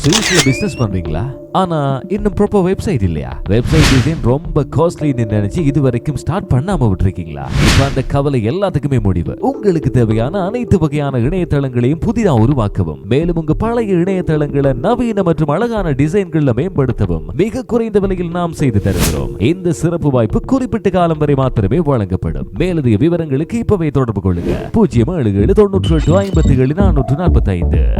சுவிஸ்ல business பண்றீங்களா? ஆனா இன்னும் ப்ராப்பர் வெப்சைட் இல்லையா? வெப்சைட் டிசைன் ரொம்ப காஸ்ட்லின்னு நினைச்சு இது வரைக்கும் ஸ்டார்ட் பண்ணாம விட்டுருக்கீங்களா? இப்ப அந்த கவலை எல்லாத்துக்குமே முடிவு. உங்களுக்கு தேவையான அனைத்து வகையான இணையதளங்களையும் புதிதா உருவாக்கவும், மேலும் உங்க பழைய இணையதளங்களை நவீன மற்றும் அழகான டிசைன்கள்ல மேம்படுத்தவும் மிக குறைந்த விலையில் நாம் செய்து தருகிறோம். இந்த சிறப்பு வாய்ப்பு குறிப்பிட்ட காலம் வரை மாத்திரமே வழங்கப்படும். மேலதிக விவரங்களுக்கு இப்பவே தொடர்பு கொள்ளுங்க. 07798574445.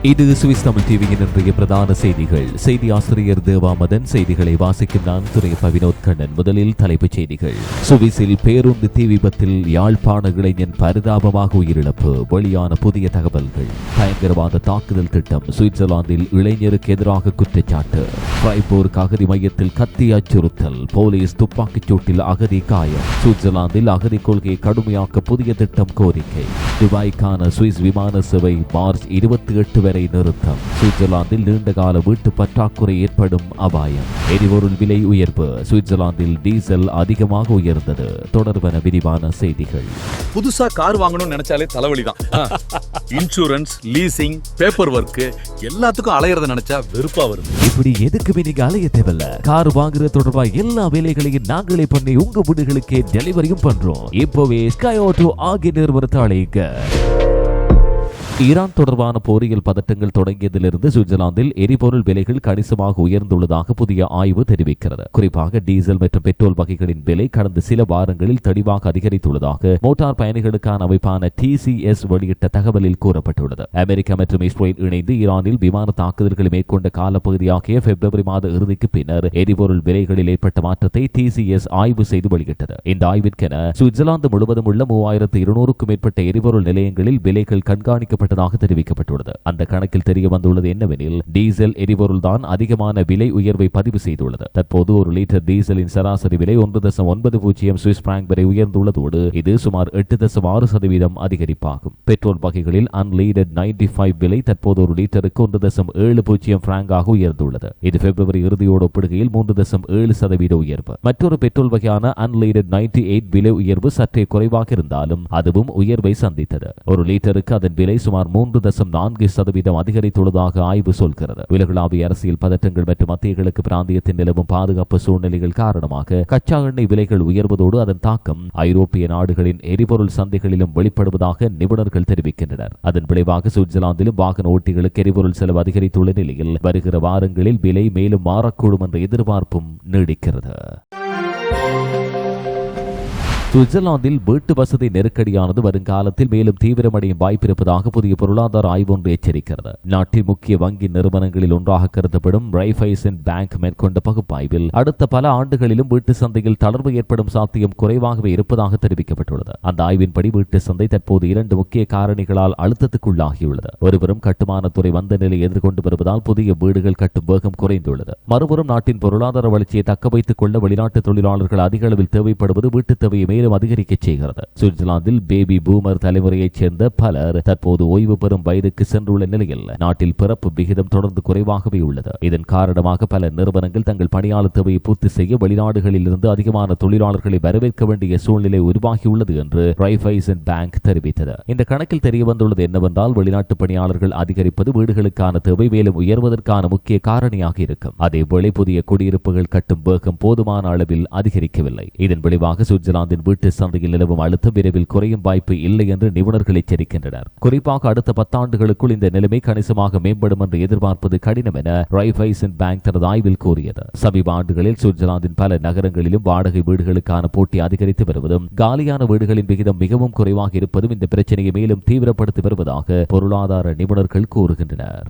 இது சுவிஸ் தமிழ் டிவியின் இன்றைய பிரதான செய்திகள். செய்தி ஆசிரியர் தேவாமதன். செய்திகளை வாசிக்கும் நான் துரைப்ப வினோத் கண்ணன். முதலில் தலைப்புச் செய்திகள். சுவிஸில் பேருந்து தீ விபத்தில் யாழ்ப்பாண இளைஞன் பரிதாபமாக உயிரிழப்பு. வெளியான புதிய தகவல்கள். பயங்கரவாத தாக்குதல் திட்டம். சுவிட்சர்லாந்தில் இளைஞருக்கு எதிராக குற்றச்சாட்டு. ஃப்ரைபோர்க் அகதி மையத்தில் கத்தி அச்சுறுத்தல். போலீஸ் துப்பாக்கிச் சூட்டில் அகதி காயம். சுவிட்சர்லாந்தில் அகதி கொள்கையை கடுமையாக்க புதிய திட்டம் கோரிக்கை. துபாய்க்கான சுவிஸ் விமான சேவை மார்ச் 28 வரை நிறுத்தம். சுவிட்சர்லாந்தில் நீண்டகால வீட்டு பற்றாக்குறை ஏற்படும் அபாயம். எரிபொருள் விலை உயர்வு. சுவிட்சர்லாந்தில் டீசல் அதிகமாக உயர்ந்தது. தொடர்பான விரிவான செய்திகள். புதுசா கார் வாங்கணும்னு நினைச்சாலே தலைவலிதான். இன்சூரன்ஸ், லீசிங், பேப்பர் ஒர்க் எல்லாத்துக்கும் அலையறத நினைச்சா வெறுப்பா வருது. இப்படி எதுக்குமே நீங்க அலைய தேவையில்ல. கார் வாங்குறது தொடர்பா எல்லா வேலைகளையும் நாங்களே பண்ணி உங்க வீடுகளுக்கே டெலிவரியும் பண்றோம். இப்போவே ஸ்கை ஆட்டோ ஆகிய நிறுவனத்தை அழைங்க. ஈரான் தொடர்பான போரியல் பதட்டங்கள் தொடங்கியதிலிருந்து சுவிட்சர்லாந்தில் எரிபொருள் விலைகள் கணிசமாக உயர்ந்துள்ளதாக புதிய ஆய்வு தெரிவிக்கிறது. குறிப்பாக டீசல் மற்றும் பெட்ரோல் வகைகளின் விலை கடந்த சில வாரங்களில் தெளிவாக அதிகரித்துள்ளதாக மோட்டார் பயணிகளுக்கான அமைப்பான TCS வெளியிட்ட தகவலில் கூறப்பட்டுள்ளது. அமெரிக்கா மற்றும் இஸ்ரேல் இணைந்து ஈரானில் விமான தாக்குதல்களை மேற்கொண்ட காலப்பகுதியாகிய பிப்ரவரி மாத இறுதிக்கு பின்னர் எரிபொருள் விலைகளில் ஏற்பட்ட மாற்றத்தை TCS ஆய்வு செய்து வெளியிட்டது. இந்த ஆய்விற்கென சுவிட்சர்லாந்து முழுவதும் உள்ள 3200க்கும் மேற்பட்ட எரிபொருள் நிலையங்களில் விலைகள் கண்காணிக்கப்பட்ட தெரிவிக்கப்பட்டுள்ளது. அந்த கணக்கில் தெரிய வந்துள்ளது என்னவெனில் டீசல் எரிபொருள் தான் அதிகமான விலை உயர்வை பதிவு செய்துள்ளது. தற்போது ஒரு லிட்டர் டீசலின் சராசரி விலை 1.90 சுவிஸ் பிராங்க் வரை உயர்ந்துள்ளதோடு இது சுமார் 8.6% அதிகரிப்பாகும். பெட்ரோல் வகைகளில் அன்லீடட் 95 விலை தற்போது ஒரு லிட்டருக்கு 1.70 பிராங்காக உயர்ந்துள்ளது. இது பிப்ரவரி இறுதியோடு ஒப்பிடுகையில் 3.7% உயர்வு. மற்றொரு பெட்ரோல் வகையான அன்லீடட் 98 விலை உயர்வு சற்றே குறைவாக இருந்தாலும் அதுவும் உயர்வை சந்தித்தது. ஒரு லிட்டருக்கு அதன் விலை சுமார் 3.4% அதிகரித்துள்ளதாக ஆய்வு சொல்கிறது. உலகளாவிய அரசியல் பதற்றங்கள் மற்றும் மத்திய கிழக்கு பிராந்தியத்தின் நிலவும் பாதுகாப்பு சூழ்நிலைகள் காரணமாக கச்சா எண்ணெய் விலைகள் உயர்வதோடு அதன் தாக்கம் ஐரோப்பிய நாடுகளின் எரிபொருள் சந்தைகளிலும் வெளிப்படுவதாக நிபுணர்கள் தெரிவிக்கின்றனர். அதன் விளைவாக சுவிட்சர்லாந்திலும் வாகன ஓட்டிகளுக்கு எரிபொருள் செலவு அதிகரித்துள்ள நிலையில் வருகிற வாரங்களில் விலை மேலும் மாறக்கூடும் என்ற எதிர்பார்ப்பும் நீடிக்கிறது. சுவிட்சர்லாந்தில் வீட்டு வசதி நெருக்கடியானது வருங்காலத்தில் மேலும் தீவிரமடையும் வாய்ப்பிருப்பதாக புதிய பொருளாதார ஆய்வு ஒன்று எச்சரிக்கிறது. நாட்டின் முக்கிய வங்கி நிறுவனங்களில் ஒன்றாக கருதப்படும் ரைஃபைசன் பேங்க் மேற்கொண்ட பகுப்பாய்வில் அடுத்த பல ஆண்டுகளிலும் வீட்டு சந்தையில் தளர்வு ஏற்படும் சாத்தியம் குறைவாகவே இருப்பதாக தெரிவிக்கப்பட்டுள்ளது. அந்த ஆய்வின்படி வீட்டு சந்தை தற்போது 2 முக்கிய காரணிகளால் அழுத்தத்துக்குள்ளாகியுள்ளது. ஒருபுறம் கட்டுமானத்துறை வந்த நிலை எதிர்கொண்டு வருவதால் புதிய வீடுகள் கட்டும் வேகம் குறைந்துள்ளது. மறுபுறம் நாட்டின் பொருளாதார வளர்ச்சியை தக்க வைத்துக் கொள்ள வெளிநாட்டு தொழிலாளர்கள் அதிக அளவில் தேவைப்படுவது வீட்டு தேவையை அதிகரிக்க செய்கிறது. சுவிட்சர்லாந்தில் பேபி பூமர் தலைமுறையைச் சேர்ந்த பலர் தற்போது ஓய்வு பெறும் வயதுக்கு சென்றுள்ள நிலையில் நாட்டில் பிறப்பு விகிதம் தொடர்ந்து குறைவாகவே உள்ளது. இதன் காரணமாக பல நிறுவனங்கள் தங்கள் பணியாளர் தேவையை பூர்த்தி செய்ய வெளிநாடுகளில் இருந்து அதிகமான தொழிலாளர்களை வரவேற்க வேண்டிய சூழ்நிலை உருவாகியுள்ளது என்று ரைஃபைசன் பேங்க் தெரிவித்தது. இந்த கணக்கில் தெரிய வந்துள்ளது என்னவென்றால் வெளிநாட்டு பணியாளர்கள் அதிகரிப்பது வீடுகளுக்கான தேவை மேலும் உயர்வதற்கான முக்கிய காரணியாக இருக்கும். அதேவேளை புதிய குடியிருப்புகள் கட்டும் வேகம் போதுமான அளவில் அதிகரிக்கவில்லை. இதன் விளைவாக சுவிட்சர்லாந்தின் வீட்டு சந்தையில் நிலவும் அழுத்தம் விரைவில் குறையும் வாய்ப்பு இல்லை என்று நிபுணர்கள் எச்சரிக்கின்றனர். குறிப்பாக அடுத்த 10 ஆண்டுகளுக்குள் இந்த நிலைமை கணிசமாக மேம்படும் என்று எதிர்பார்ப்பது கடினம் என ரைஃபைசன் பேங்க் தனது ஆய்வில் கூறியது. சமீப ஆண்டுகளில் சுவிட்சர்லாந்தின் பல நகரங்களிலும் வாடகை வீடுகளுக்கான போட்டி அதிகரித்து வருவதும் காலியான வீடுகளின் விகிதம் மிகவும் குறைவாக இருப்பதும் இந்த பிரச்சனையை மேலும் தீவிரப்படுத்தி வருவதாக பொருளாதார நிபுணர்கள் கூறுகின்றனர்.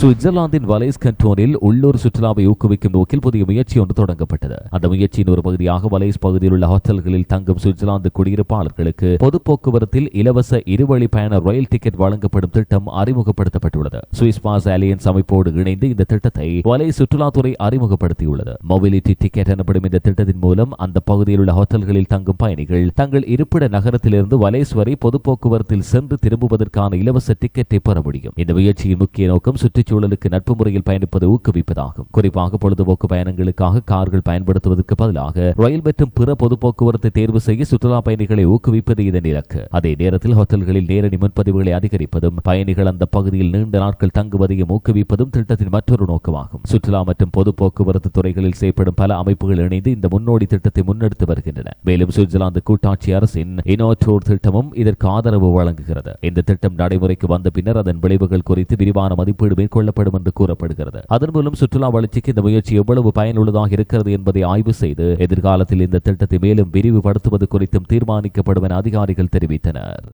சுவிட்சர்லாந்தின் வலைஸ் கண்டோனில் உள்ளூர் சுற்றுலாவை ஊக்குவிக்கும் நோக்கில் புதிய முயற்சி ஒன்று தொடங்கப்பட்டது. அந்த முயற்சியின் ஒரு பகுதியாக வலைஸ் பகுதியில் உள்ள ஹோட்டல்களில் தங்கும் சுவிட்சர்லாந்து குடியிருப்பாளர்களுக்கு பொது போக்குவரத்தில் இலவச இருவழி பயண ரயில் டிக்கெட் வழங்கப்படும் திட்டம் அறிமுகப்படுத்தப்பட்டுள்ளது. சுவிஸ் பாஸ் அலியன்ஸ் அமைப்போடு இணைந்து இந்த திட்டத்தை வலைஸ் சுற்றுலாத்துறை அறிமுகப்படுத்தியுள்ளது. மொபிலிட்டி டிக்கெட் எனப்படும் இந்த திட்டத்தின் மூலம் அந்த பகுதியில் உள்ள ஹோட்டல்களில் தங்கும் பயணிகள் தங்கள் இருப்பிட நகரத்திலிருந்து வலைஸ் வரை பொது போக்குவரத்தில் சென்று திரும்புவதற்கான இலவச டிக்கெட்டை பெற முடியும். இந்த முயற்சியின் முக்கிய நோக்கம் சுற்றுச்சூழல் சுற்றுச்சூழலுக்கு நட்பு முறையில் பயணிப்பது ஊக்குவிப்பதாகும். குறிப்பாக பொழுதுபோக்கு பயணங்களுக்காக கார்கள் பயன்படுத்துவதற்கு பதிலாக ரயில் மற்றும் பிற பொது போக்குவரத்து தேர்வு செய்ய சுற்றுலா பயணிகளை ஊக்குவிப்பது இதன் இலக்கு. அதே நேரத்தில் ஹோட்டல்களில் நேரடி முன்பதிவுகளை அதிகரிப்பதும் பயணிகள் அந்த பகுதியில் நீண்ட நாட்கள் தங்குவதையும் ஊக்குவிப்பதும் திட்டத்தின் மற்றொரு நோக்கமாகும். சுற்றுலா மற்றும் பொது போக்குவரத்து துறைகளில் செயல்படும் பல அமைப்புகள் இணைந்து இந்த முன்னோடி திட்டத்தை முன்னெடுத்து வருகின்றன. மேலும் சுவிட்சர்லாந்து கூட்டாட்சி அரசின் இனோட்டோர் திட்டமும் இதற்கு ஆதரவு வழங்குகிறது. இந்த திட்டம் நடைமுறைக்கு வந்த பின்னர் அதன் விளைவுகள் குறித்து விரிவான மதிப்பீடு மேற்கொள்ளப்படும் என்று கூறப்படுகிறது. அதன் மூலம் சுற்றுலா வளர்ச்சிக்கு இந்த முயற்சி எவ்வளவு பயனுள்ளதாக இருக்கிறது என்பதை ஆய்வு செய்து எதிர்காலத்தில் இந்த திட்டத்தை மேலும் விரிவுபடுத்துவது குறித்தும் தீர்மானிக்கப்படும் என அதிகாரிகள் தெரிவித்தனர்.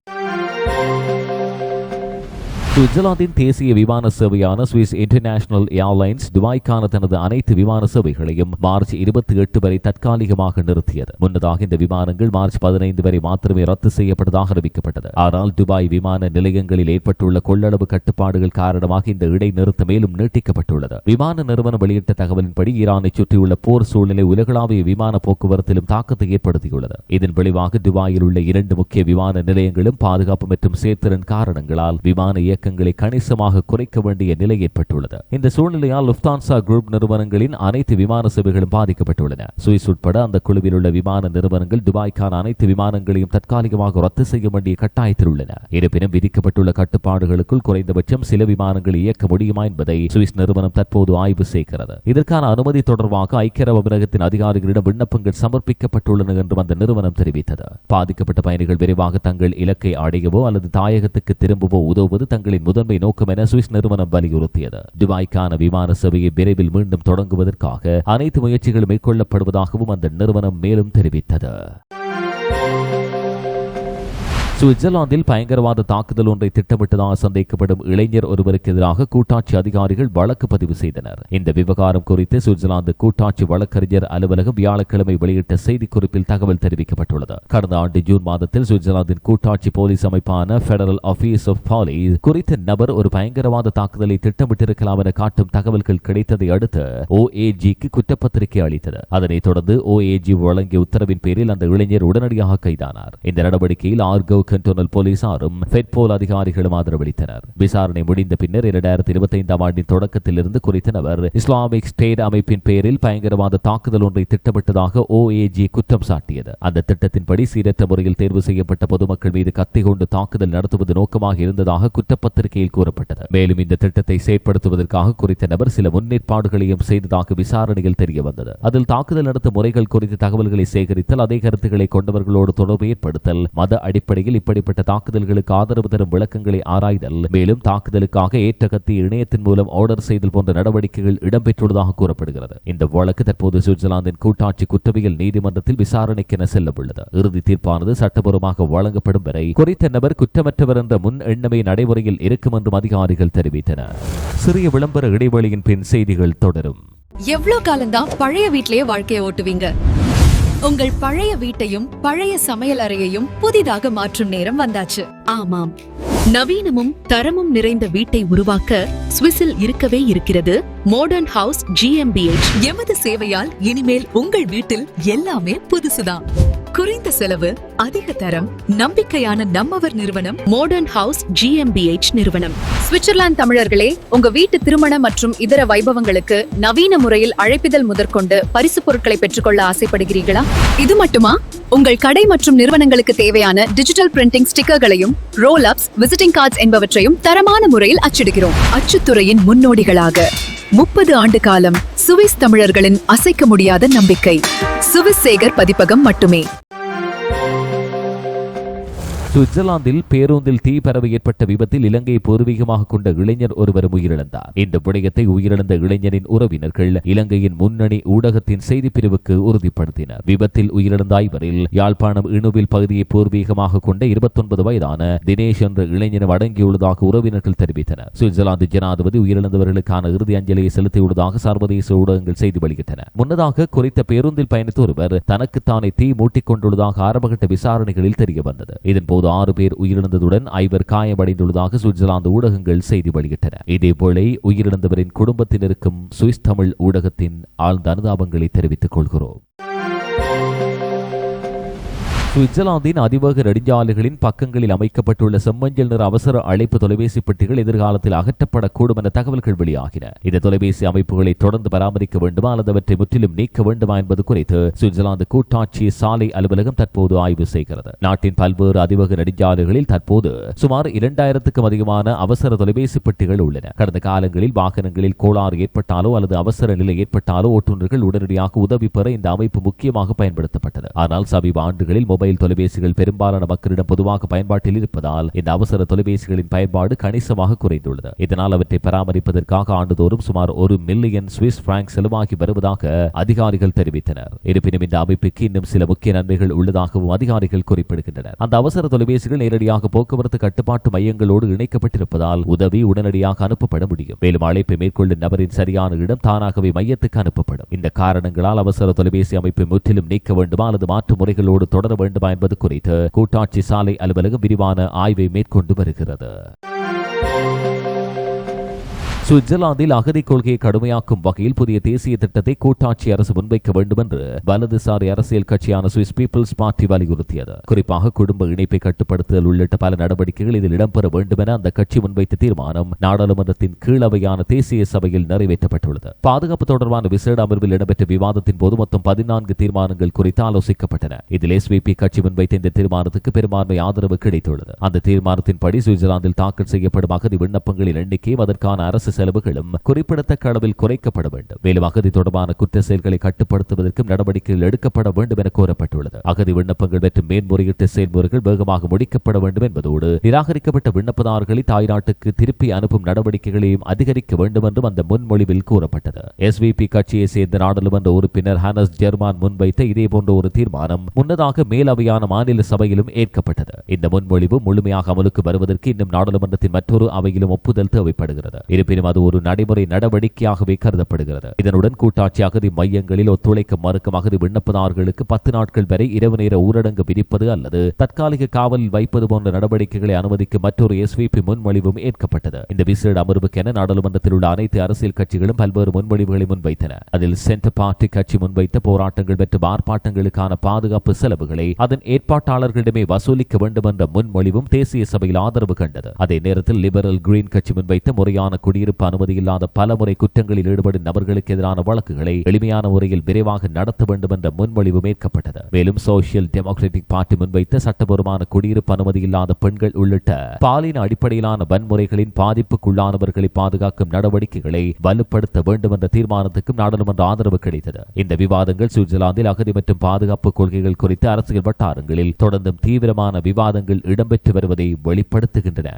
சுவிட்சர்லாந்தின் தேசிய விமான சேவையான சுவிஸ் இன்டர்நேஷனல் ஏர்லைன்ஸ் துபாய்க்கான தனது அனைத்து விமான சேவைகளையும் மார்ச் 28 வரை தற்காலிகமாக நிறுத்தியது. முன்னதாக இந்த விமானங்கள் மார்ச் 15 வரை மாத்திரமே ரத்து செய்யப்பட்டதாக அறிவிக்கப்பட்டது. ஆனால் துபாய் விமான நிலையங்களில் ஏற்பட்டுள்ள கொள்ளளவு கட்டுப்பாடுகள் காரணமாக இந்த இடைநிறுத்தம் மேலும் நீட்டிக்கப்பட்டுள்ளது. விமான நிறுவனம் வெளியிட்ட தகவலின்படி ஈரானை சுற்றியுள்ள போர் சூழ்நிலை உலகளாவிய விமான போக்குவரத்திலும் தாக்கத்தை ஏற்படுத்தியுள்ளது. இதன் விளைவாக துபாயில் உள்ள 2 முக்கிய விமான நிலையங்களும் பாதுகாப்பு மற்றும் சேர்த்திறன் காரணங்களால் விமான இயக்கங்களை கணிசமாக குறைக்க வேண்டிய நிலை ஏற்பட்டுள்ளது. இந்த சூழ்நிலையால் லுஃப்தான்சா குரூப் நிறுவனங்களின் அனைத்து விமான சேவைகளும் பாதிக்கப்பட்டுள்ளன. சுவிஸ் உட்பட அந்த குழுவில் உள்ள விமான நிறுவனங்கள் துபாய்க்கான அனைத்து விமானங்களையும் தற்காலிகமாக ரத்து செய்ய வேண்டிய கட்டாயத்தில் உள்ளன. இருப்பினும் விதிக்கப்பட்டுள்ள கட்டுப்பாடுகளுக்குள் குறைந்தபட்சம் சில விமானங்களை இயக்க முடியுமா என்பதை சுவிஸ் நிறுவனம் தற்போது ஆய்வு செய்கிறது. இதற்கான அனுமதி தொடர்பாக ஐக்கிய அரபு அமீரகத்தின் அதிகாரிகளிடம் விண்ணப்பங்கள் சமர்ப்பிக்கப்பட்டுள்ளன என்றும் அந்த நிறுவனம் தெரிவித்தது. பாதிக்கப்பட்ட பயணிகள் விரைவாக தங்கள் இலக்கை அடையவோ அல்லது தாயகத்துக்கு திரும்பவோ உதவுவது தங்களின் முதன்மை நோக்கம் என சுவிஸ் நிறுவனம் வலியுறுத்தியது. துபாய்க்கான விமான சேவையை விரைவில் மீண்டும் தொடங்குவதற்காக அனைத்து முயற்சிகளும் மேற்கொள்ளப்படுவதாகவும் அந்த நிறுவனம் மேலும் தெரிவித்தது. சுவிட்சர்லாந்தில் பயங்கரவாத தாக்குதல் ஒன்றை திட்டமிட்டதாக சந்தேகிக்கப்படும் இளைஞர் ஒருவருக்கு எதிராக கூட்டாட்சி அதிகாரிகள் வழக்கு பதிவு செய்தனர். இந்த விவகாரம் குறித்து சுவிட்சர்லாந்து கூட்டாட்சி வழக்கறிஞர் அலுவலகம் வியாழக்கிழமை வெளியிட்ட செய்திக்குறிப்பில் தகவல் தெரிவிக்கப்பட்டுள்ளது. கடந்த ஆண்டு ஜூன் மாதத்தில் சுவிட்சர்லாந்தின் கூட்டாட்சி போலீஸ் அமைப்பான பெடரல் ஆபீஸ் ஆஃப் போலீஸ் குறித்த நபர் ஒரு பயங்கரவாத தாக்குதலை திட்டமிட்டிருக்கலாம் என காட்டும் தகவல்கள் கிடைத்ததை அடுத்து OAGக்கு குற்றப்பத்திரிகை அளித்தது. அதனைத் தொடர்ந்து OAG வழங்கிய உத்தரவின் பேரில் அந்த இளைஞர் உடனடியாக கைதானார். இந்த நடவடிக்கையில் ஆர்கோ கண்டோனல் போலீசாரும் ஃபெட்போல் அதிகாரிகளும் ஆதரவளித்தனர். விசாரணை முடிந்த பின்னர் 2025 ஆண்டின் தொடக்கத்திலிருந்து குறித்த நபர் இஸ்லாமிக் ஸ்டேட் அமைப்பின் பெயரில் பயங்கரவாத தாக்குதல் ஒன்றை திட்டமிட்டதாக OAG குற்றம் சாட்டியது. அந்த திட்டத்தின்படி சீரற்ற முறையில் தேர்வு செய்யப்பட்ட பொதுமக்கள் மீது கத்தி கொண்டு தாக்குதல் நடத்துவது நோக்கமாக இருந்ததாக குற்றப்பத்திரிகையில் கூறப்பட்டது. மேலும் இந்த திட்டத்தை செயற்படுத்துவதற்காக குறித்த நபர் சில முன்னேற்பாடுகளையும் செய்ததாக விசாரணையில் தெரிய வந்தது. அதில் தாக்குதல் நடத்தும் முறைகள் குறித்த தகவல்களை சேகரித்தல், அதே கருத்துக்களை கொண்டவர்களோடு தொடர்பு ஏற்படுத்தல், மத அடிப்படையில் இப்படிப்பட்ட தாக்குதல்களுக்கு ஆதரவு தரும் விளக்கங்களை ஆராய்தல், மேலும் தாக்குதலுக்காக ஏற்ற கத்தி இணையத்தின் மூலம் ஆர்டர் செய்தல் போன்ற நடவடிக்கைகள் இடம்பெற்றுள்ளதாக கூறப்படுகிறது. இந்த வழக்கு தற்போது சுவிட்சர்லாந்தின் கூட்டாட்சி குற்றவியல் நீதிமன்றத்தில் விசாரணைக்கென செல்லவுள்ளது. இறுதி தீர்ப்பானது சட்டபூர்வமாக வழங்கப்படும் வரை குறித்த நபர் குற்றமற்றவர் என்ற முன் எண்ணமே நடைமுறையில் இருக்கும் என்றும் அதிகாரிகள் தெரிவித்தனர். சிறிய விளம்பர இடைவெளியின் பின் செய்திகள் தொடரும். எவ்வளவு காலம்தான் பழைய வீட்லயே வாழ்க்கையை ஓட்டுவீங்க? உங்கள் பழைய வீட்டையும் பழைய சமையல் அறையையும் புதிதாக மாற்றும் நேரம் வந்தாச்சு. ஆமாம், நவீனமும் தரமும் நிறைந்த வீட்டை உருவாக்க சுவிஸில் இருக்கவே இருக்கிறது மாடர்ன் ஹவுஸ் GmbH. எமது சேவையால் இனிமேல் உங்கள் வீட்டில் எல்லாமே புதுசுதான். குறைந்த செலவு, அதிக தரம், நம்பிக்கையான நம்மவர் நிறுவனம் மாடர்ன் ஹவுஸ் GmbH நிறுவனம். சுவிட்சர்லாந்து தமிழர்களே, உங்க வீட்டு திருமண மற்றும் இதர வைபவங்களுக்கு நவீன முறையில் அழைப்பிதழ் முதற்கொண்டு பரிசு பொருட்களை பெற்றுக்கொள்ள ஆசைப்படுகிறீர்களா? இது மட்டுமா? உங்கள் கடை மற்றும் நிறுவனங்களுக்கு தேவையான டிஜிட்டல் பிரிண்டிங் ஸ்டிக்கர்களையும் ரோல் அப்ஸ், விசிட்டிங் கார்ட்ஸ் என்பவற்றையும் தரமான முறையில் அச்சிடுகிறோம். அச்சுத்துறையின் முன்னோடிகளாக 30 ஆண்டு காலம் சுவிஸ் தமிழர்களின் அசைக்க முடியாத நம்பிக்கை. சுவிஸ் சேகர் பதிப்பகம் மட்டுமே. சுவிட்சர்லாந்தில் பேருந்தில் தீ பரவி ஏற்பட்ட விபத்தில் இலங்கையை பூர்வீகமாக கொண்ட இளைஞர் ஒருவர் உயிரிழந்தார். இந்த விடயத்தை உயிரிழந்த இளைஞரின் உறவினர்கள் இலங்கையின் முன்னணி ஊடகத்தின் செய்திப்பிரிவுக்கு உறுதிப்படுத்தினர். விபத்தில் உயிரிழந்த ஐவரில் யாழ்ப்பாணம் இணுவில் பகுதியை பூர்வீகமாக கொண்ட 29 வயதான தினேஷ் என்ற இளைஞனும் அடங்கியுள்ளதாக உறவினர்கள் தெரிவித்தனர். சுவிட்சர்லாந்து ஜனாதிபதி உயிரிழந்தவர்களுக்கான இறுதி அஞ்சலியை செலுத்தியுள்ளதாக சர்வதேச ஊடகங்கள் செய்தி வெளியிட்டன. முன்னதாக குறித்த பேருந்தில் பயணித்த ஒருவர் தனக்குத்தானே தீ மூட்டிக் கொண்டுள்ளதாக ஆரம்பகட்ட விசாரணைகளில் தெரிய வந்தது. இதன்போது 6 பேர் உயிரிழந்ததுடன் 5 காயமடைந்துள்ளதாக சுவிட்சர்லாந்து ஊடகங்கள் செய்தி வெளியிட்டன. இதேபோல உயிரிழந்தவரின் குடும்பத்தினருக்கும் சுவிஸ் தமிழ் ஊடகத்தின் ஆழ்ந்த அனுதாபங்களை தெரிவித்துக் கொள்கிறோம். சுவிட்சர்லாந்தின் அதிவேக நெடுஞ்சாலைகளின் பக்கங்களில் அமைக்கப்பட்டுள்ள செம்மஞ்சள் நிற அவசர அழைப்பு தொலைபேசி பெட்டிகள் எதிர்காலத்தில் அகற்றப்படக்கூடும் என தகவல்கள் வெளியாகின. இந்த தொலைபேசி அமைப்புகளை தொடர்ந்து பராமரிக்க வேண்டுமா அல்லது அவற்றை முற்றிலும் நீக்க வேண்டுமா என்பது குறித்து சுவிட்சர்லாந்து கூட்டாட்சி சாலை அலுவலகம் தற்போது ஆய்வு செய்கிறது. நாட்டின் பல்வேறு அதிவேக நெடுஞ்சாலைகளில் தற்போது சுமார் 2000க்கும் அதிகமான அவசர தொலைபேசி பெட்டிகள் உள்ளன. கடந்த காலங்களில் வாகனங்களில் கோளாறு ஏற்பட்டாலோ அல்லது அவசர நிலை ஏற்பட்டாலோ ஓட்டுநர்கள் உடனடியாக உதவி பெற இந்த அமைப்பு முக்கியமாக பயன்படுத்தப்பட்டது. ஆனால் சமீப ஆண்டுகளில் மொபைல் தொலைபேசிகள் பெரும்பாலான மக்களிடம் பொதுவாக பயன்பாட்டில் இருப்பதால் இந்த அவசர தொலைபேசிகளின் பயன்பாடு கணிசமாக குறைந்துள்ளது. இதனால் அவற்றை பராமரிப்பதற்காக ஆண்டுதோறும் சுமார் 1 மில்லியன் சுவிஸ் பிராங்க் செலவாகி வருவதாக அதிகாரிகள் தெரிவித்தனர். இருப்பினும் இந்த அமைப்புக்கு இன்னும் சில முக்கிய நன்மைகள் உள்ளதாகவும் அதிகாரிகள் குறிப்பிடுகின்றனர். அந்த அவசர தொலைபேசிகள் நேரடியாக போக்குவரத்து கட்டுப்பாட்டு மையங்களோடு இணைக்கப்பட்டிருப்பதால் உதவி உடனடியாக அனுப்பப்பட முடியும். மேலும் அழைப்பை மேற்கொள்ளும் நபரின் சரியான இடம் தானாகவே மையத்துக்கு அனுப்பப்படும். இந்த காரணங்களால் அவசர தொலைபேசி அமைப்பை முற்றிலும் நீக்க வேண்டுமா அல்லது மாற்று முறைகளோடு தொடர வேண்டுமா என்பது குறித்து கூட்டாட்சி சாலை அலுவலகம் விரிவான ஆய்வை மேற்கொண்டு வருகிறது. சுவிட்சர்லாந்தில் அகதி கொள்கையை கடுமையாக்கும் வகையில் புதிய தேசிய திட்டத்தை கூட்டாட்சி அரசு முன்வைக்க வேண்டும் என்று வலதுசாரி அரசியல் கட்சியான சுவிஸ் பீப்பிள்ஸ் பார்ட்டி வலியுறுத்தியது. குறிப்பாக குடும்ப இணைப்பை கட்டுப்படுத்துதல் உள்ளிட்ட பல நடவடிக்கைகள் இதில் இடம்பெற வேண்டும் என அந்த கட்சி முன்வைத்த தீர்மானம் நாடாளுமன்றத்தின் கீழவையான தேசிய சபையில் நிறைவேற்றப்பட்டுள்ளது. பாதுகாப்பு தொடர்பான விசேட அமர்வில் இடம்பெற்ற விவாதத்தின் போது மொத்தம் 14 தீர்மானங்கள் குறித்து ஆலோசிக்கப்பட்டன. இதில் SVP கட்சி முன்வைத்த இந்த தீர்மானத்துக்கு பெரும்பான்மை ஆதரவு கிடைத்துள்ளது. அந்த தீர்மானத்தின்படி சுவிட்சர்லாந்தில் தாக்கல் செய்யப்படும் அகதி விண்ணப்பங்களின் எண்ணிக்கையும் அதற்கான அரசு செலவுகளும் குறிப்பிடத்தக்க அளவில் குறைக்கப்பட வேண்டும். மேலும் அகதி தொடர்பான குற்ற செயல்களை கட்டுப்படுத்துவதற்கும் நடவடிக்கைகள் எடுக்கப்பட வேண்டும் என கோரப்பட்டுள்ளது. அகதி விண்ணப்பங்கள் மற்றும் மேன்முறையீட்டு செயல்முறைகள் வேகமாக முடிக்கப்பட வேண்டும் என்பதோடு நிராகரிக்கப்பட்ட விண்ணப்பதாரர்களை தாய்நாட்டுக்கு திருப்பி அனுப்பும் நடவடிக்கைகளையும் அதிகரிக்க வேண்டும் என்றும் அந்த முன்மொழிவில் கூறப்பட்டது. SVP கட்சியை சேர்ந்த நாடாளுமன்ற உறுப்பினர் ஹானஸ் ஜெர்மான் முன்வைத்த இதேபோன்ற ஒரு தீர்மானம் முன்னதாக மேலவையான மாநில சபையிலும் ஏற்கப்பட்டது. இந்த முன்மொழிவு முழுமையாக அமலுக்கு வருவதற்கு இன்னும் நாடாளுமன்றத்தின் மற்றொரு அவையிலும் ஒப்புதல் தேவைப்படுகிறது. இருப்பினும் அது ஒரு நடைமுறை நடவடிக்கையாகவே கருதப்படுகிறது. இதனுடன் கூட்டாட்சி அகதி மையங்களில் ஒத்துழைக்க மறுக்கும் அகதி விண்ணப்பதாரர்களுக்கு 10 நாட்கள் வரை இரவு நேர ஊரடங்கு விதிப்பது அல்லது தற்காலிக காவலில் வைப்பது போன்ற நடவடிக்கைகளை அனுமதிக்கும் மற்றொரு SVP முன்மொழிவும் ஏற்கப்பட்டது. இந்த விசேட அமர்வுக்கென நாடாளுமன்றத்தில் உள்ள அனைத்து அரசியல் கட்சிகளும் பல்வேறு முன்மொழிவுகளை முன்வைத்தன. அதில் சென்டர் பார்ட்டி கட்சி முன்வைத்த போராட்டங்கள் மற்றும் ஆர்ப்பாட்டங்களுக்கான பாதுகாப்பு செலவுகளை அதன் ஏற்பாட்டாளர்களிடமே வசூலிக்க வேண்டும் என்ற முன்மொழிவும் தேசிய சபையில் ஆதரவு கண்டது. அதே நேரத்தில் லிபரல் கிரீன் கட்சி முன்வைத்த முறையான குடியிருப்பு அனுமதியில்லாத பல முறை குற்றங்களில் ஈடுபடும் நபர்களுக்கு எதிரான வழக்குகளை எளிமையான முறையில் விரைவாக நடத்த வேண்டும் என்ற முன்மொழிவு மேற்கப்பட்டது. மேலும் சோசியல் டெமோக்ராட்டிக் பார்ட்டி முன்வைத்த சட்டபூர்வமான குடியிருப்பு அனுமதியில்லாத பெண்கள் உள்ளிட்ட பாலின அடிப்படையிலான வன்முறைகளின் பாதிப்புக்குள்ளானவர்களை பாதுகாக்கும் நடவடிக்கைகளை வலுப்படுத்த வேண்டும் என்ற தீர்மானத்துக்கும் நாடாளுமன்ற ஆதரவு கிடைத்தது. இந்த விவாதங்கள் சுவிட்சர்லாந்தில் அகதி மற்றும் பாதுகாப்பு கொள்கைகள் குறித்து அரசியல் வட்டாரங்களில் தொடர்ந்தும் தீவிரமான விவாதங்கள் இடம்பெற்று வருவதை வெளிப்படுத்துகின்றன.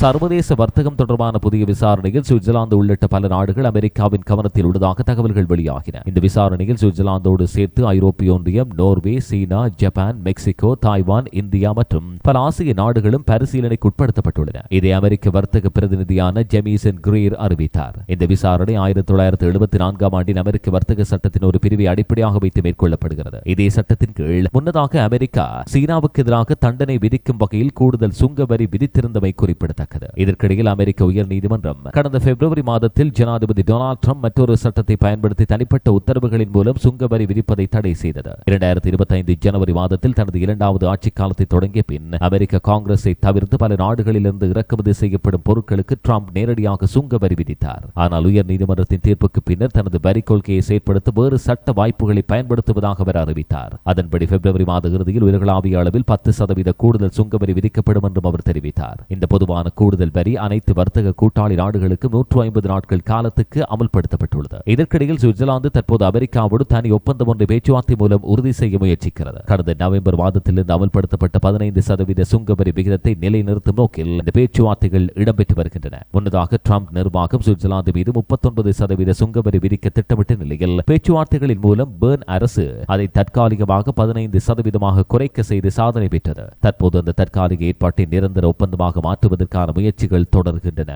சர்வதேச வர்த்தகம் தொடர்பான புதிய விசாரணையில் சுவிட்சர்லாந்து உள்ளிட்ட பல நாடுகள் அமெரிக்காவின் கவனத்தில் உள்ளதாக தகவல்கள் வெளியாகின. இந்த விசாரணையில் சுவிட்சர்லாந்தோடு சேர்த்து ஐரோப்பிய ஒன்றியம், நோர்வே, சீனா, ஜப்பான், மெக்சிகோ, தாய்வான், இந்தியா மற்றும் பல ஆசிய நாடுகளும் பரிசீலனைக்கு உட்படுத்தப்பட்டுள்ளன. இதை அமெரிக்க வர்த்தக பிரதிநிதியான ஜெமிசன் கிரீர் அறிவித்தார். இந்த விசாரணை 1974ஆம் ஆண்டின் அமெரிக்க வர்த்தக சட்டத்தின் ஒரு பிரிவை அடிப்படையாக வைத்து மேற்கொள்ளப்படுகிறது. இதே சட்டத்தின் கீழ் முன்னதாக அமெரிக்கா சீனாவுக்கு எதிராக தண்டனை விதிக்கும் வகையில் கூடுதல் சுங்க வரி விதித்திருந்தமை குறிப்பிடத்தக்கது. இதற்கிடையில் அமெரிக்க உயர் நீதிமன்றம் கடந்த பிப்ரவரி மாதத்தில் ஜனாதிபதி டொனால்ட் ட்ரம்ப் மற்றொரு சட்டத்தை பயன்படுத்தி தனிப்பட்ட உத்தரவுகளின் மூலம் சுங்க வரி விதிப்பதை தடை செய்தது. 2025 ஜனவரி மாதத்தில் தனது 2வது ஆட்சி காலத்தை தொடங்கிய பின் அமெரிக்க காங்கிரஸை தவிர்த்து பல நாடுகளிலிருந்து இறக்குமதி செய்யப்படும் பொருட்களுக்கு ட்ரம்ப் நேரடியாக சுங்க வரி விதித்தார். ஆனால் உயர் நீதிமன்றத்தின் தீர்ப்புக்கு பின்னர் தனது வரி கொள்கையை செயற்படுத்த வேறு சட்ட வாய்ப்புகளை பயன்படுத்துவதாக அவர் அறிவித்தார். அதன்படி பிப்ரவரி மாத இறுதியில் உலகளாவிய அளவில் 10% கூடுதல் சுங்க வரி விதிக்கப்படும் என்றும் அவர் தெரிவித்தார். இந்த பொதுவான கூடுதல் வரி அனைத்து வர்த்தக கூட்டாளி நாடுகளுக்கு 150 நாட்கள் காலத்துக்கு அமல்படுத்தப்பட்டுள்ளது. இதற்கிடையில் சுவிட்சர்லாந்து தற்போது அமெரிக்காவோடு தனி ஒப்பந்தம் ஒன்றை பேச்சுவார்த்தை மூலம் உறுதி செய்ய முயற்சிக்கிறது. கடந்த நவம்பர் மாதத்திலிருந்து அமல்படுத்தப்பட்ட 15% சுங்க வரி விகிதத்தை நிலைநிறுத்தும் நோக்கில் இந்த பேச்சுவார்த்தைகள் இடம்பெற்று வருகின்றன. முன்னதாக ட்ரம்ப் நிர்வாகம் சுவிட்சர்லாந்து மீது 39% சுங்க வரி விதிக்க திட்டமிட்ட நிலையில் பேச்சுவார்த்தைகளின் மூலம் பெர்ன் அரசு அதை தற்காலிகமாக 15% குறைக்க செய்து சாதனை பெற்றது. தற்போது அந்த தற்காலிக ஏற்பாட்டை நிரந்தர ஒப்பந்தமாக மாற்றுவதற்கான முயற்சிகள் தொடர்கின்றன.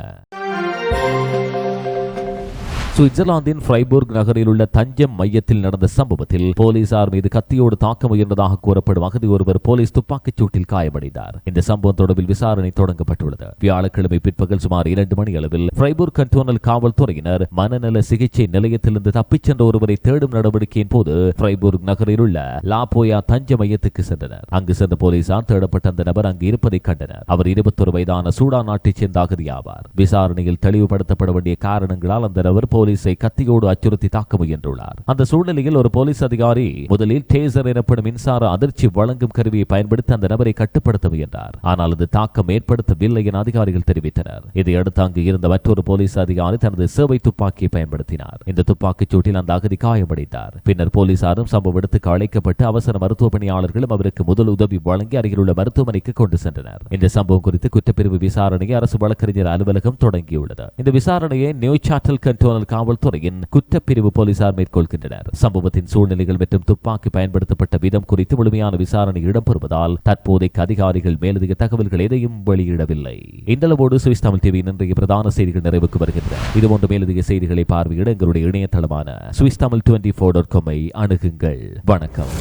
சுவிட்சர்லாந்தின் ஃப்ரைபூர்க் நகரில் உள்ள தஞ்சம் மையத்தில் நடந்த சம்பவத்தில் போலீசார் மீது கத்தியோடு தாக்க முயன்றதாக கூறப்படும் அகதி ஒருவர் போலீஸ் துப்பாக்கிச் சூட்டில் காயமடைந்தார். இந்த சம்பவம் தொடர்பில் விசாரணை தொடங்கப்பட்டுள்ளது. வியாழக்கிழமை பிற்பகல் சுமார் 2 மணி அளவில் ஃப்ரைபூர்க் கண்டோனல் காவல்துறையினர் மனநல சிகிச்சை நிலையத்திலிருந்து தப்பிச் சென்ற ஒருவரை தேடும் நடவடிக்கையின் போது ஃப்ரைபூர்க் நகரில் உள்ள லாபோயா தஞ்ச மையத்துக்கு சென்றனர். அங்கு சென்ற போலீசார் தேடப்பட்ட அந்த நபர் அங்கு இருப்பதை கண்டனர். அவர் 21 வயதான சூடான் நாட்டைச் சேர்ந்த அகதி ஆவார். விசாரணையில் தெளிவுபடுத்தப்பட வேண்டிய காரணங்களால் அந்த நபர் போலீசை கத்தியோடு அச்சுறுத்தி தாக்க முயன்றுள்ளார். அந்த சூழ்நிலையில் ஒரு போலீஸ் அதிகாரி முதலில் டேசர் எனப்படும் மின்சார அதிர்ச்சி வழங்கும் கருவியை பயன்படுத்தி அந்த நபரை கட்டுப்படுத்த முயன்றார். ஆனால் அது தாக்கம் ஏற்படுத்தவில்லை என அதிகாரிகள் தெரிவித்தனர். இதையடுத்து அங்கு இருந்த மற்றொரு போலீஸ் அதிகாரி தனது சேவை துப்பாக்கியை பயன்படுத்தினார். இந்த துப்பாக்கிச் சூட்டில் அந்த அகதி காயமடைந்தார். பின்னர் போலீசாரும் சம்பவ இடத்துக்கு அழைக்கப்பட்டு அவசர மருத்துவ பணியாளர்களும் அவருக்கு முதல் உதவி வழங்கி அருகிலுள்ள மருத்துவமனைக்கு கொண்டு சென்றனர். இந்த சம்பவம் குறித்து குற்றப்பிரிவு விசாரணையை அரசு வழக்கறிஞர் அலுவலகம் தொடங்கியுள்ளது. இந்த விசாரணையை நியூ சாட்டல் கண்டோனல் காவல்துறையின் குற்றப்பிரிவு போலீசார் மேற்கொள்கின்றனர். சம்பவத்தின் சூழ்நிலைகள் மற்றும் துப்பாக்கி பயன்படுத்தப்பட்ட விதம் குறித்து முழுமையான விசாரணை இடம்பெறுவதால் தற்போதைக்கு அதிகாரிகள் மேலதிக தகவல்கள் எதையும் வெளியிடவில்லை. இந்தளவோடு சுவிஸ் தமிழ் டிவியின் இன்றைய பிரதான செய்திகள் நிறைவுக்கு வருகின்றன. இதுபோன்ற மேலதிக செய்திகளை பார்வையிட எங்களுடைய இணையதளமான swissthamil24.com அணுகுங்கள். வணக்கம்.